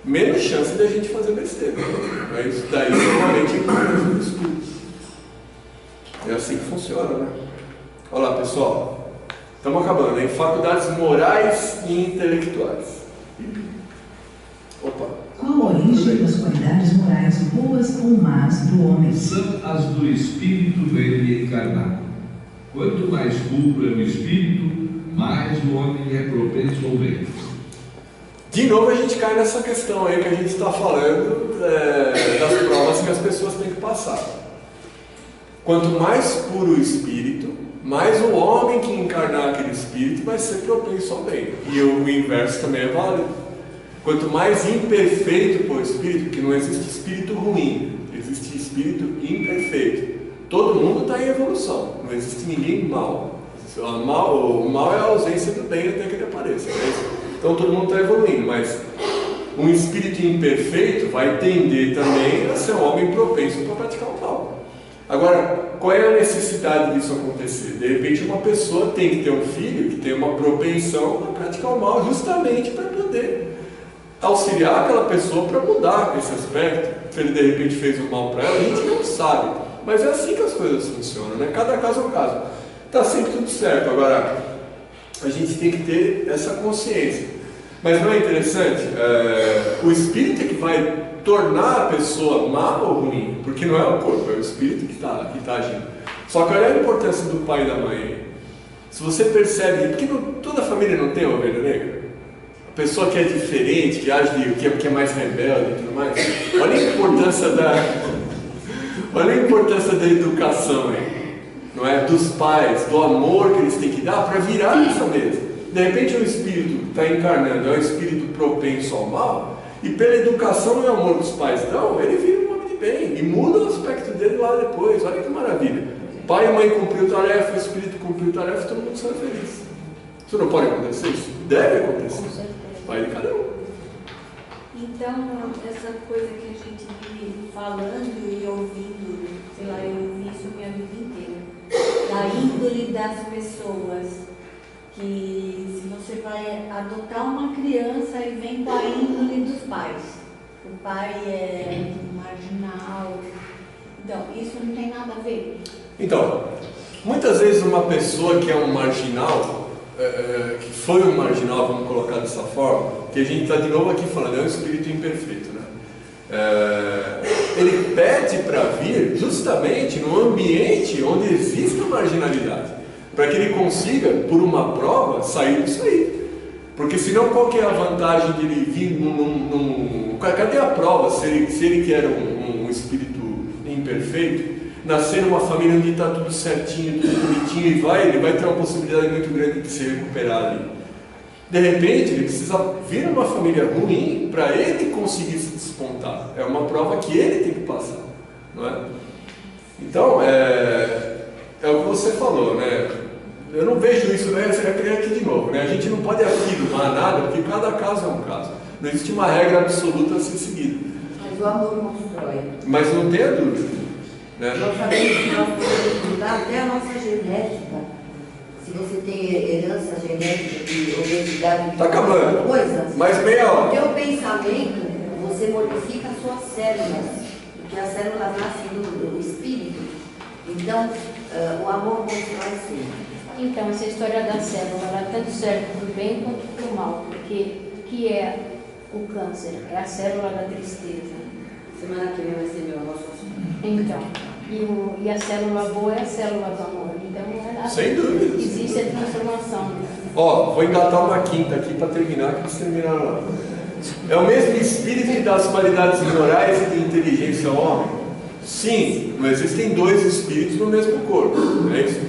menos chance de a gente fazer besteira. Mas daí, normalmente, é os estudos. É assim que funciona, né? Olha lá, pessoal. Estamos acabando, hein? Faculdades morais e intelectuais. Opa. Qual a origem das qualidades morais boas ou más do homem? São as do espírito nele encarnado. Quanto mais puro é o espírito, mais o homem é propenso ao bem. De novo a gente cai nessa questão aí que a gente está falando das provas que as pessoas têm que passar. Quanto mais puro o espírito, mais o homem que encarnar aquele espírito vai ser propenso ao bem. E o inverso também é válido. Quanto mais imperfeito for o espírito, porque não existe espírito ruim, existe espírito imperfeito. Todo mundo está em evolução, não existe ninguém mau. O mal é a ausência do bem até que ele apareça. Então todo mundo está evoluindo, mas um espírito imperfeito vai tender também a ser um homem propenso para praticar o mal. Agora, qual é a necessidade disso acontecer? De repente uma pessoa tem que ter um filho que tem uma propensão a praticar o mal justamente para poder auxiliar aquela pessoa para mudar esse aspecto. Se ele de repente fez um mal para ela, a gente não sabe. Mas é assim que as coisas funcionam, né? Cada caso é um caso. Está sempre tudo certo. Agora, a gente tem que ter essa consciência. Mas não é interessante? O espírito é que vai tornar a pessoa má ou ruim, porque não é o corpo, é o espírito que está agindo. Só que olha a importância do pai e da mãe. Se você percebe, porque toda família não tem a ovelha negra? A pessoa que é diferente, que age, que é mais rebelde e tudo mais. Olha a importância da educação aí, não é? Dos pais, do amor que eles têm que dar para virar essa mesa. De repente o espírito está encarnando, é um espírito propenso ao mal, e pela educação e amor que os pais dão, ele vira um homem de bem e muda o aspecto dele lá depois. Olha que maravilha. Pai e mãe cumpriu tarefa, o espírito cumpriu tarefa, todo mundo sai feliz. Isso não pode acontecer? Isso deve acontecer. Vai de cada um. Então, essa coisa que a gente vive falando e ouvindo, sei lá, eu ouvi isso minha vida inteira, da índole das pessoas, que se você vai adotar uma criança e vem com a índole dos pais, o pai é marginal, então, isso não tem nada a ver? Então, muitas vezes uma pessoa que é um marginal, que foi um marginal, vamos colocar dessa forma, que a gente está de novo aqui falando, é um espírito imperfeito, né? Ele pede para vir justamente num ambiente onde existe a marginalidade, para que ele consiga, por uma prova, sair disso aí. Porque senão qual que é a vantagem de ele vir cadê a prova se ele que era um espírito imperfeito, nascer numa família onde está tudo certinho, tudo bonitinho, e ele vai ter uma possibilidade muito grande de se recuperar ali. De repente, ele precisa vir numa família ruim para ele conseguir se despontar. É uma prova que ele tem que passar, não é? Então, é o que você falou, né? Eu não vejo isso, né? Você vai criar aqui de novo, né? A gente não pode afirmar nada, porque cada caso é um caso. Não existe uma regra absoluta a ser seguida. Mas o amor constrói. Mas não tenha dúvida, né? Nós sabemos que nós podemos mudar até a nossa genética. Se você tem herança genética de obesidade, Está acabando. Coisa, Mais meia hora. o teu pensamento, você modifica as suas células, porque as células nascem do espírito. Então, o amor constrói sim. Então, essa história da célula, ela tanto serve para o bem quanto para o mal, porque o que é o câncer? É a célula da tristeza. Semana que vem vai ser meu nosso assunto. Então, e a célula boa é a célula do amor. Então, Sem dúvida. existe a transformação. Ó, vou engatar uma quinta aqui para terminar, que eles terminaram lá. É o mesmo espírito que dá as qualidades morais e de inteligência ao homem? Sim, mas existem dois espíritos no mesmo corpo, não é isso?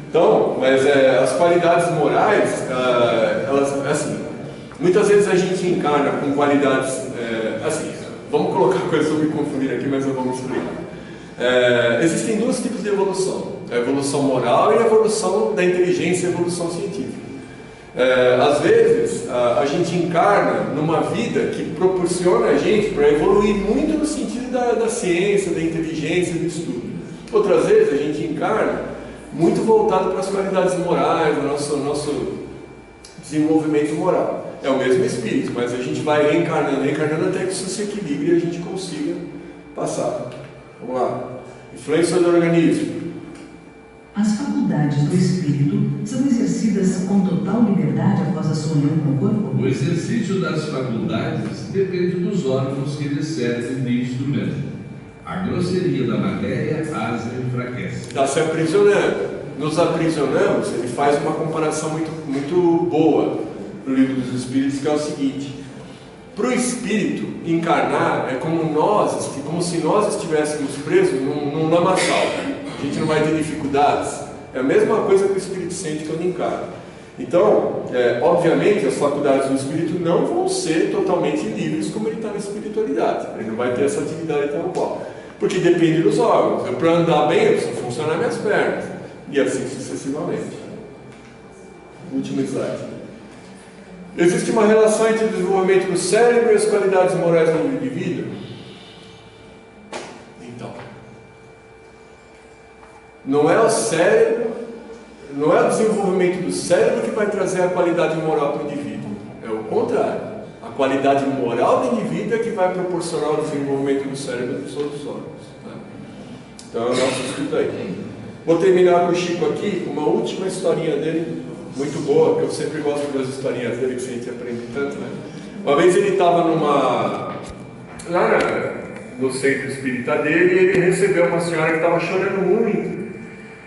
Então, mas as qualidades morais, elas, assim, muitas vezes a gente encarna com qualidades, assim, vamos colocar coisas para me confundir aqui, mas eu vou me explicar. Existem dois tipos de evolução, a evolução moral e a evolução da inteligência e a evolução científica. Às vezes, a gente encarna numa vida que proporciona a gente para evoluir muito no sentido da ciência, da inteligência, do estudo. Outras vezes, a gente encarna muito voltado para as qualidades morais, o nosso desenvolvimento moral. É o mesmo espírito, mas a gente vai reencarnando até que isso se equilibre e a gente consiga passar. Vamos lá. Influência do organismo. As faculdades do espírito são exercidas com total liberdade após a sua união com o corpo? O exercício das faculdades depende dos órgãos que lhe servem de instrumento. A grosseria da matéria as enfraquece. Está se aprisionando. Nos aprisionamos, ele faz uma comparação muito boa no livro dos Espíritos, que é o seguinte: para o espírito encarnar é como se nós estivéssemos presos num lamaçal. A gente não vai ter dificuldades. É a mesma coisa que o espírito sente quando encarna. Então, obviamente, as faculdades do espírito não vão ser totalmente livres como ele está na espiritualidade. Ele não vai ter essa atividade tal qual. Porque depende dos órgãos. Para andar bem, eu preciso funcionar minhas pernas. E assim sucessivamente. Último slide. Existe uma relação entre o desenvolvimento do cérebro e as qualidades morais do indivíduo? Então, não é o cérebro, não é o desenvolvimento do cérebro que vai trazer a qualidade moral para o indivíduo. É o contrário. A qualidade moral do indivíduo é que vai proporcionar o desenvolvimento do cérebro dos outros órgãos. Né? Então é o nosso estudo aí. Vou terminar com o Chico aqui, uma última historinha dele, muito boa, porque eu sempre gosto das historinhas dele, que a gente aprende tanto, né? Uma vez ele estava lá no centro espírita dele, e ele recebeu uma senhora que estava chorando muito,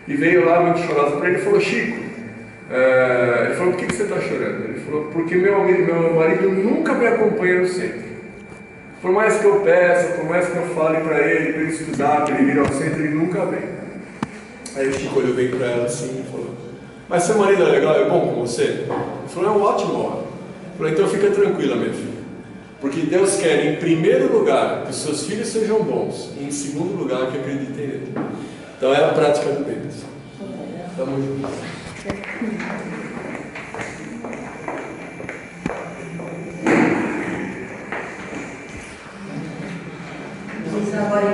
e veio lá muito chorosa para ele e falou: Chico, ele falou: por que você está chorando? Ele falou: porque meu marido nunca me acompanha no centro. Por mais que eu peça, por mais que eu fale para ele estudar, para ele vir ao centro, ele nunca vem. Aí o Chico olhou bem para ela assim e falou: mas seu marido é legal, é bom com você? Ele falou: é um ótimo homem. Ele falou: então fica tranquila, minha filha, porque Deus quer, em primeiro lugar, que os seus filhos sejam bons, e em segundo lugar, que acreditem nele. Então é a prática do bem, pessoal. Tamo junto. Agora